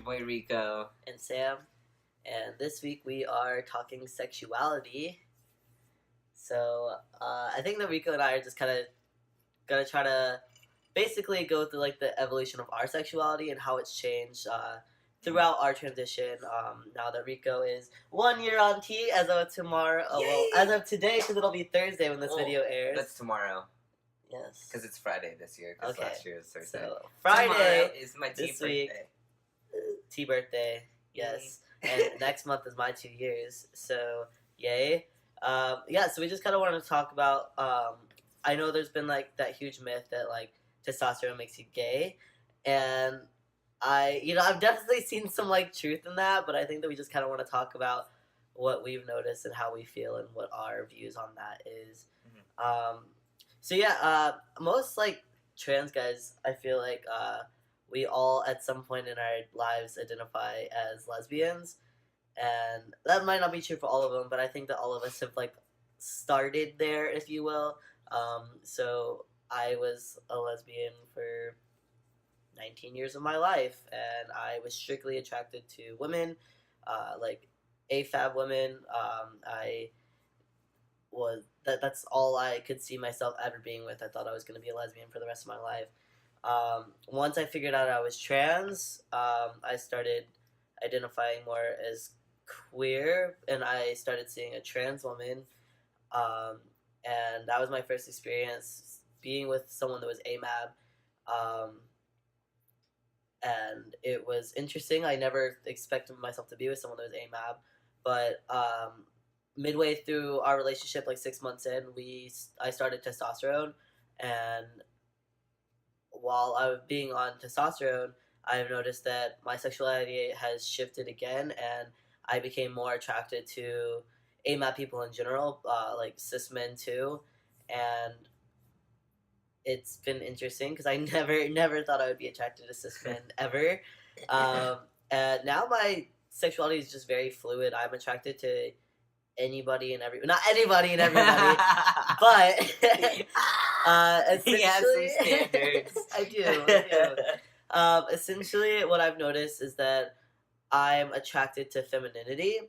boy Rico. And Sam. And this week we are talking sexuality. So I think that Rico and I are just kind of gonna try to basically go through like the evolution of our sexuality and how it's changed throughout our transition. Now that Rico is 1 year on T as of tomorrow, well, as of today, because it'll be Thursday when this video airs. That's tomorrow. Yes. Because it's Friday this year. Because last year was Thursday. So Friday tomorrow is my T this birthday. week. T birthday. Yes. And next month is my 2 years. So yay. So we just kind of wanted to talk about. I know there's been like that huge myth that like testosterone makes you gay, and I've definitely seen some like truth in that, but I think that we just kind of want to talk about what we've noticed and how we feel and what our views on that is. Most like trans guys, I feel like we all at some point in our lives identify as lesbians, and that might not be true for all of them, but I think that all of us have like started there, if you will. So I was a lesbian for 19 years of my life, and I was strictly attracted to women, like AFAB women. That's all I could see myself ever being with. I thought I was going to be a lesbian for the rest of my life. Once I figured out I was trans, I started identifying more as queer, and I started seeing a trans woman, and that was my first experience being with someone that was AMAB, and it was interesting. I never expected myself to be with someone that was AMAB, but midway through our relationship, like 6 months in, I started testosterone, and while I was being on testosterone, I've noticed that my sexuality has shifted again, and I became more attracted to AMAB people in general, like cis men too, and it's been interesting because I never thought I would be attracted to cis men ever. And now my sexuality is just very fluid. I'm attracted to anybody and not anybody and everybody, but essentially, he has some standards. I do. Essentially, what I've noticed is that I'm attracted to femininity.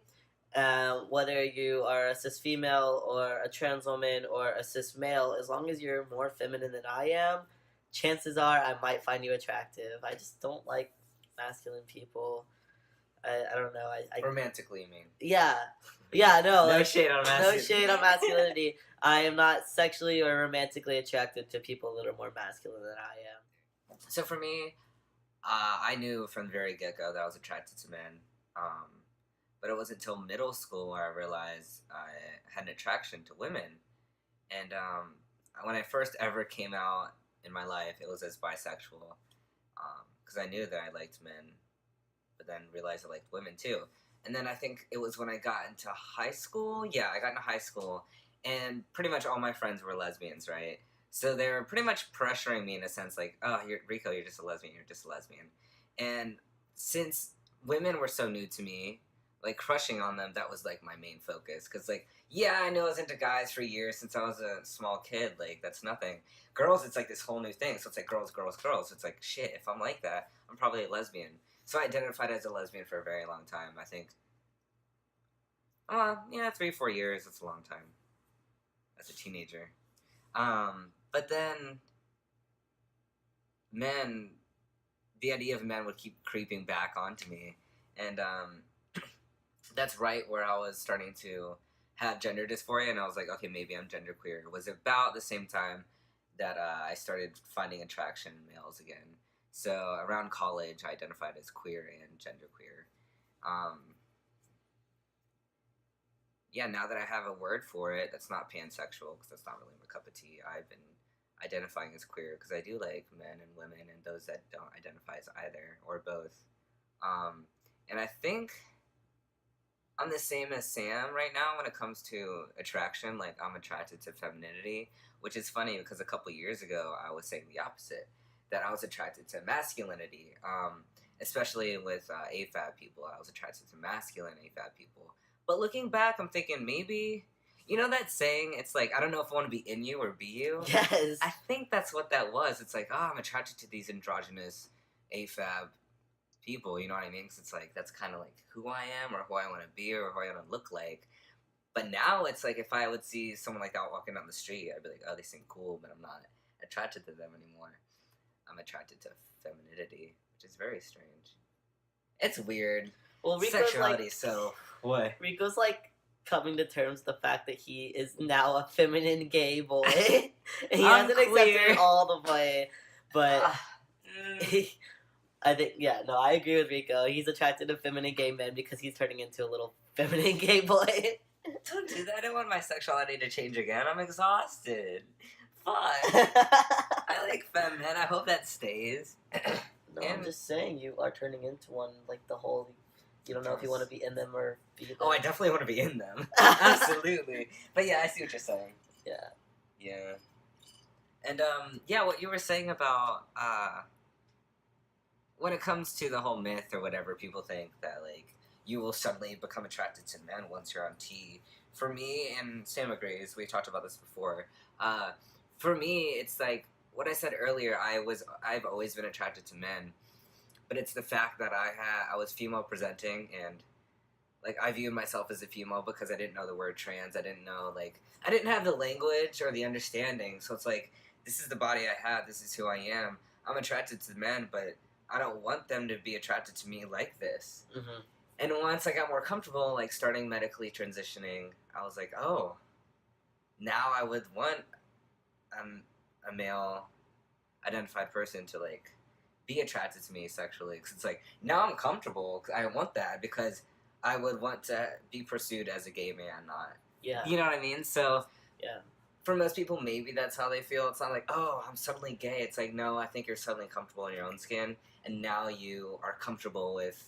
Whether you are a cis female or a trans woman or a cis male, as long as you're more feminine than I am, chances are I might find you attractive. I just don't like masculine people. I don't know. Romantically, you mean? Yeah. Yeah, no. No shade on masculinity. No shade on masculinity. I am not sexually or romantically attracted to people that are more masculine than I am. So for me, I knew from the very get-go that I was attracted to men. But it wasn't until middle school where I realized I had an attraction to women. And when I first ever came out in my life, it was as bisexual. Because I knew that I liked men, but then realized I liked women too. And then I think it was when I got into high school. Yeah, I got into high school, and pretty much all my friends were lesbians, right? So they were pretty much pressuring me in a sense, like, oh, Rico, you're just a lesbian, you're just a lesbian. And since women were so new to me, like, crushing on them, that was, like, my main focus. Because, like, yeah, I knew I was into guys for years since I was a small kid. Like, that's nothing. Girls, it's, like, this whole new thing. So it's, like, girls, girls, girls. It's, like, shit, if I'm like that, I'm probably a lesbian. So I identified as a lesbian for a very long time, I think. 3-4 years, that's a long time. As a teenager. But then, men, the idea of men would keep creeping back onto me. And, that's right where I was starting to have gender dysphoria, and I was like, okay, maybe I'm genderqueer. It was about the same time that I started finding attraction in males again. So around college, I identified as queer and genderqueer. Now that I have a word for it, that's not pansexual, because that's not really my cup of tea. I've been identifying as queer because I do like men and women and those that don't identify as either or both. And I think I'm the same as Sam right now when it comes to attraction. Like, I'm attracted to femininity, which is funny because a couple years ago I was saying the opposite, that I was attracted to masculinity, especially with AFAB people. I was attracted to masculine AFAB people. But looking back, I'm thinking maybe, you know that saying, it's like, I don't know if I want to be in you or be you? Yes. I think that's what that was. It's like, I'm attracted to these androgynous AFAB people. You know what I mean? Because it's like that's kind of like who I am, or who I want to be, or who I want to look like. But now it's like if I would see someone like that walking down the street, I'd be like, oh, they seem cool, but I'm not attracted to them anymore. I'm attracted to femininity, which is very strange. It's weird. Well, Rico's Sexuality, like, so what? Rico's like coming to terms with the fact that he is now a feminine gay boy. And he hasn't accepted it all the way, but I think, yeah, no, I agree with Rico. He's attracted to feminine gay men because he's turning into a little feminine gay boy. Don't do that. I don't want my sexuality to change again. I'm exhausted. Fuck. I like femme men. I hope that stays. No, I'm just saying you are turning into one, like the whole. You don't know if you want to be in them or be them. Oh, I definitely want to be in them. Absolutely. But yeah, I see what you're saying. Yeah. Yeah. And yeah, what you were saying about when it comes to the whole myth or whatever, people think that like you will suddenly become attracted to men once you're on T. For me, and Sam agrees, we talked about this before. For me, it's like what I said earlier. I've always been attracted to men, but it's the fact that I was female presenting, and like I viewed myself as a female because I didn't know the word trans. I didn't know I didn't have the language or the understanding. So it's like this is the body I have. This is who I am. I'm attracted to men, but I don't want them to be attracted to me like this. Mm-hmm. And once I got more comfortable, like starting medically transitioning, I was like, oh, now I would want a male identified person to like be attracted to me sexually. Because it's like, now I'm comfortable. I want that because I would want to be pursued as a gay man, not. Yeah. You know what I mean? So, yeah. For most people, maybe that's how they feel. It's not like, oh, I'm suddenly gay. It's like, no, I think you're suddenly comfortable in your own skin. And now you are comfortable with.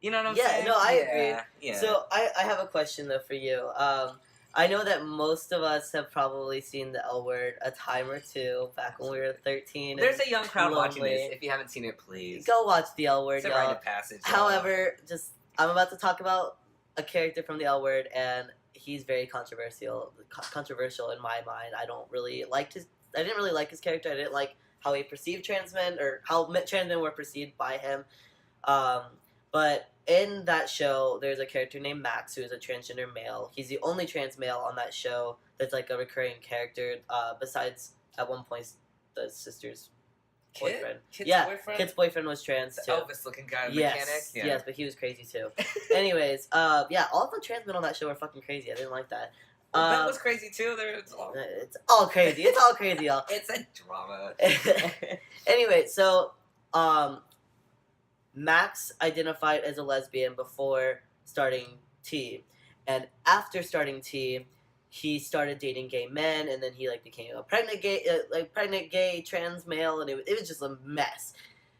You know what I'm saying? Yeah, no, I agree. Yeah. So I have a question though for you. I know that most of us have probably seen the L Word a time or two back when we were 13. There's a young crowd watching this. If you haven't seen it, please go watch the L Word. It's a rite of passage. However, I'm about to talk about a character from the L Word, and he's very controversial in my mind. I didn't really like his character. I didn't like how he perceived trans men, or how trans men were perceived by him. But in that show, there's a character named Max who is a transgender male. He's the only trans male on that show that's like a recurring character. Besides, at one point, the sister's boyfriend. Kid's boyfriend was trans too. Elvis-looking guy, mechanic. Yes, but he was crazy too. Anyways, yeah, all of the trans men on that show were fucking crazy. I didn't like that. That was crazy too. It's all crazy. It's all crazy, y'all. It's a drama. Anyway, so Max identified as a lesbian before starting T, and after starting T, he started dating gay men, and then he like became a pregnant gay trans male, and it was just a mess.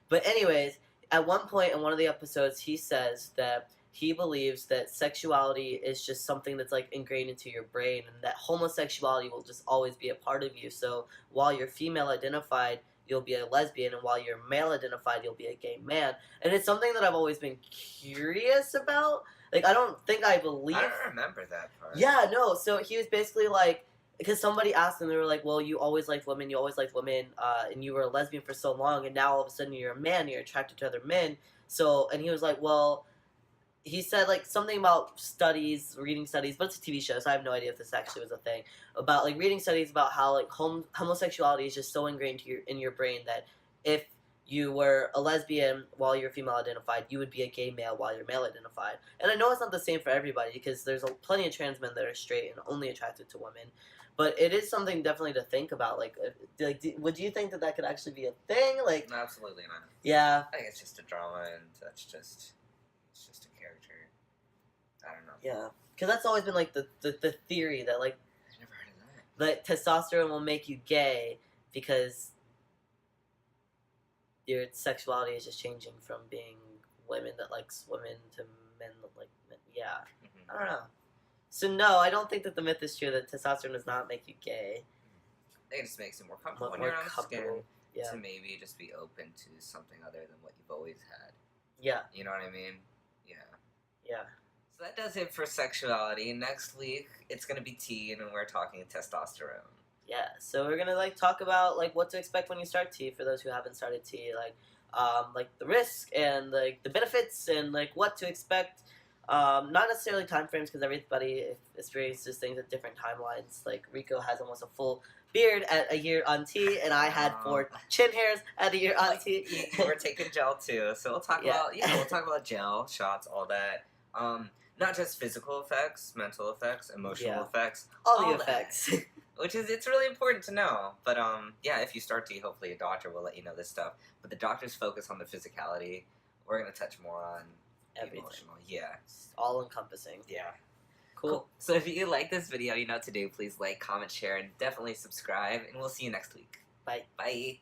But anyways, at one point in one of the episodes, he says that he believes that sexuality is just something that's like ingrained into your brain, and that homosexuality will just always be a part of you. So while you're female identified, you'll be a lesbian, and while you're male identified, you'll be a gay man. And it's something that I've always been curious about. Like, I don't think I believe. I don't remember that part. Yeah, no. So he was basically like, because somebody asked him, they were like, well, you always liked women, and you were a lesbian for so long, and now all of a sudden you're a man, and you're attracted to other men. So, and he was like, well, he said like something about reading studies, but it's a TV show, so I have no idea if this actually was a thing, about like reading studies about how like homosexuality is just so ingrained in your brain that if you were a lesbian while you're female identified, you would be a gay male while you're male identified. And I know it's not the same for everybody, because there's plenty of trans men that are straight and only attracted to women. But it is something definitely to think about. Like would you think that could actually be a thing? Like, no, absolutely not. Yeah. I think it's just a drama, and it's just a character. I don't know. Yeah, because that's always been like the theory that like I never heard of that. That testosterone will make you gay because your sexuality is just changing from being women that likes women to men that like men. Yeah, I don't know. So no, I don't think that the myth is true that testosterone does not make you gay. I think it just makes it more comfortable when you're on the skin. Yeah. To maybe just be open to something other than what you've always had. Yeah. You know what I mean? Yeah. Yeah. So that does it for sexuality. Next week, it's going to be T, and we're talking testosterone. Yeah, so we're going to, like, talk about, like, what to expect when you start T for those who haven't started T. Like, like the risk and like the benefits and like what to expect. Not necessarily time frames because everybody experiences things at different timelines. Like Rico has almost a full beard at a year on T, and I had 4 chin hairs at a year on T. You were taking gel too, so we'll talk Yeah. about we'll talk about gel shots, all that. Not just physical effects, mental effects, emotional Yeah. effects, All the that. effects. Which is it's really important to know. But yeah, if you start to, hopefully a doctor will let you know this stuff. But the doctors focus on the physicality. We're gonna touch more on the Everything. emotional. Yeah. All encompassing. Yeah. Cool. So if you like this video, you know what to do. Please like, comment, share, and definitely subscribe. And we'll see you next week. Bye. Bye.